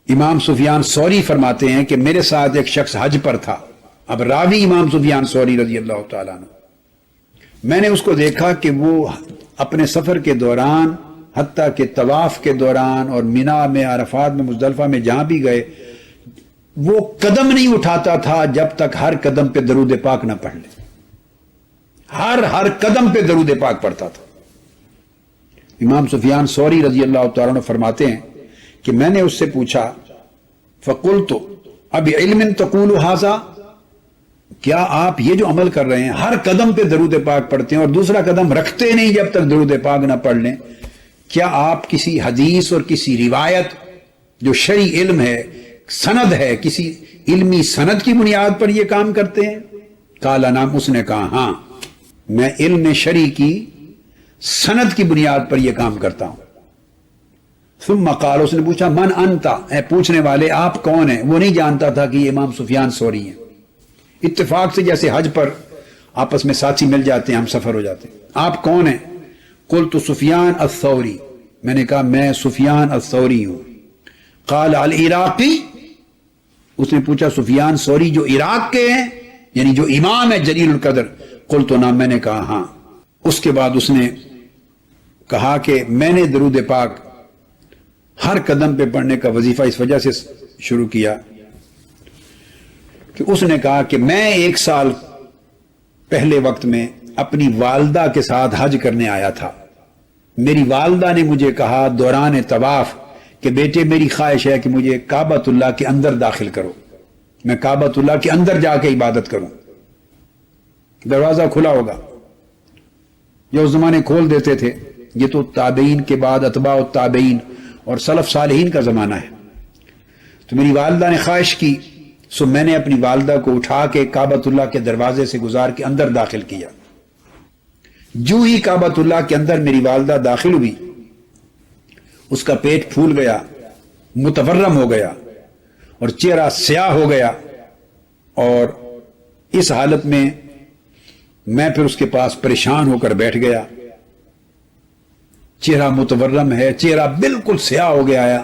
امام سفیان ثوری فرماتے ہیں کہ میرے ساتھ ایک شخص حج پر تھا. اب راوی امام سفیان ثوری رضی اللہ تعالیٰ عنہ. میں نے اس کو دیکھا کہ وہ اپنے سفر کے دوران حتیٰ کہ طواف کے دوران اور مینا میں، عرفات میں، مزدلفہ میں جہاں بھی گئے، وہ قدم نہیں اٹھاتا تھا جب تک ہر قدم پہ درود پاک نہ پڑھ لے. ہر قدم پہ درود پاک پڑھتا تھا. امام سفیان ثوری رضی اللہ تعالیٰ عنہ فرماتے ہیں کہ میں نے اس سے پوچھا فقلت اب علم تقول ھذا، کیا آپ یہ جو عمل کر رہے ہیں ہر قدم پہ درود پاک پڑھتے ہیں اور دوسرا قدم رکھتے نہیں جب تک درود پاک نہ پڑھ لیں، کیا آپ کسی حدیث اور کسی روایت جو شرعی علم ہے، سند ہے، کسی علمی سند کی بنیاد پر یہ کام کرتے ہیں؟ قال نعم، اس نے کہا ہاں، میں علم شرعی کی سند کی بنیاد پر یہ کام کرتا ہوں. ثم قال، اس نے پوچھا من انت، اے پوچھنے والے آپ کون ہیں؟ وہ نہیں جانتا تھا کہ یہ امام سفیان ثوری ہیں. اتفاق سے جیسے حج پر آپس میں ساتھی مل جاتے ہیں، ہم سفر ہو جاتے ہیں. آپ کون ہیں؟ قلت سفیان الثوری، میں نے کہا میں سفیان الثوری ہوں. قال العراقی، اس نے پوچھا سفیان ثوری جو عراق کے ہیں، یعنی جو امام ہے جلیل القدر؟ قلت نعم، میں نے کہا ہاں. اس کے بعد اس نے کہا کہ میں نے درود پاک ہر قدم پہ پڑھنے کا وظیفہ اس وجہ سے شروع کیا کہ اس نے کہا کہ میں 1 سال پہلے وقت میں اپنی والدہ کے ساتھ حج کرنے آیا تھا. میری والدہ نے مجھے کہا دوران طواف کہ بیٹے میری خواہش ہے کہ مجھے کعبۃ اللہ کے اندر داخل کرو، میں کعبۃ اللہ کے اندر جا کے عبادت کروں. دروازہ کھلا ہوگا، جو اس زمانے کھول دیتے تھے. یہ تو تابعین کے بعد اتباع التابعین اور سلف صالحین کا زمانہ ہے. تو میری والدہ نے خواہش کی، سو میں نے اپنی والدہ کو اٹھا کے کعبۃ اللہ کے دروازے سے گزار کے اندر داخل کیا. جو ہی کعبۃ اللہ کے اندر میری والدہ داخل ہوئی، اس کا پیٹ پھول گیا، متورم ہو گیا اور چہرہ سیاہ ہو گیا. اور اس حالت میں میں پھر اس کے پاس پریشان ہو کر بیٹھ گیا. چہرہ متورم ہے، چہرہ بالکل سیاہ ہو گیا ہے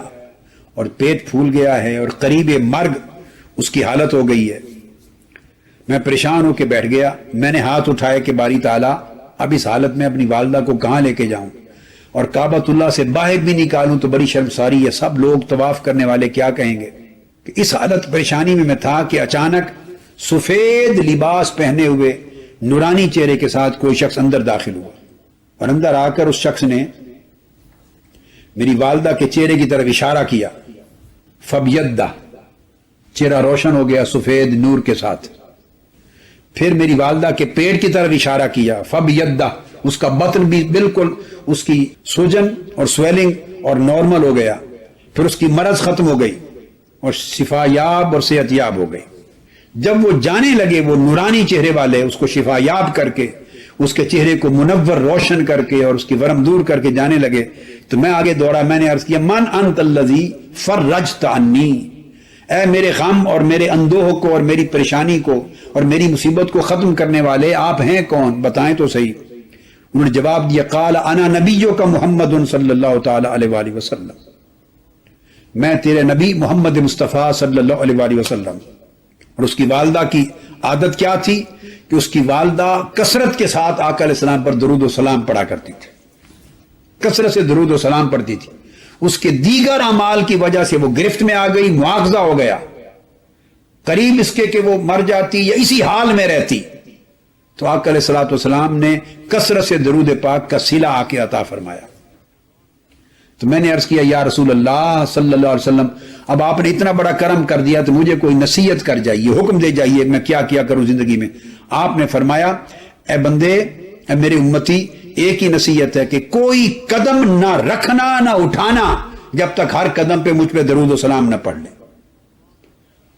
اور پیٹ پھول گیا ہے اور قریب مرگ اس کی حالت ہو گئی ہے. میں پریشان ہو کے بیٹھ گیا. میں نے ہاتھ اٹھائے کہ باری تعالیٰ اب اس حالت میں اپنی والدہ کو کہاں لے کے جاؤں اور کعبۃ اللہ سے باہر بھی نکالوں تو بڑی شرمساری ہے، سب لوگ طواف کرنے والے کیا کہیں گے. کہ اس حالت پریشانی میں تھا کہ اچانک سفید لباس پہنے ہوئے نورانی چہرے کے ساتھ کوئی شخص اندر داخل ہوا اور اندر آ کر اس شخص نے میری والدہ کے چہرے کی طرف اشارہ کیا. فبیدہ، چہرہ روشن ہو گیا سفید نور کے ساتھ. پھر میری والدہ کے پیٹ کی طرف اشارہ کیا. فبیدہ، اس کا بطن بھی بالکل اس کی سوجن اور سویلنگ اور نارمل ہو گیا. پھر اس کی مرض ختم ہو گئی اور شفا یاب اور صحت یاب ہو گئی. جب وہ جانے لگے وہ نورانی چہرے والے اس کو شفا یاب کر کے، اس کے چہرے کو منور روشن کر کے اور اس کی ورم دور کر کے جانے لگے تو میں آگے دوڑا. میں نے عرض کیا من انت الذی فرجت عنی، اے میرے غم اور میرے اندوہ کو اور میری پریشانی کو اور میری مصیبت کو ختم کرنے والے آپ ہیں کون؟ بتائیں تو صحیح. انہوں نے جواب دیا قال انا نبیک محمد صلی اللہ تعالی علیہ وآلہ وسلم، میں تیرے نبی محمد مصطفیٰ صلی اللہ علیہ وآلہ وسلم. اور اس کی والدہ کی عادت کیا تھی کہ اس کی والدہ کثرت کے ساتھ آقا علیہ السلام پر درود و سلام پڑھا کرتی تھی، کثرت سے درود و سلام پڑھتی تھی. اس کے دیگر اعمال کی وجہ سے وہ گرفت میں آ گئی، مواخذہ ہو گیا، قریب اس کے کہ وہ مر جاتی یا اسی حال میں رہتی. تو آقا علیہ الصلوۃ والسلام نے کثرت سے درود پاک کا صلہ آ کے عطا فرمایا. تو میں نے عرض کیا یا رسول اللہ صلی اللہ علیہ وسلم، اب آپ نے اتنا بڑا کرم کر دیا تو مجھے کوئی نصیحت کر جائیے، حکم دے جائیے میں کیا کیا کروں زندگی میں. آپ نے فرمایا اے بندے، اے میرے امتی، ایک ہی نصیحت ہے کہ کوئی قدم نہ رکھنا نہ اٹھانا جب تک ہر قدم پہ مجھ پہ درود و سلام نہ پڑھ لیں.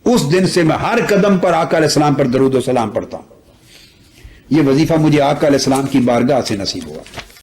اس دن سے میں ہر قدم پر آقا علیہ السلام پر درود و سلام پڑھتا ہوں. یہ وظیفہ مجھے آقا علیہ السلام کی بارگاہ سے نصیب ہوا.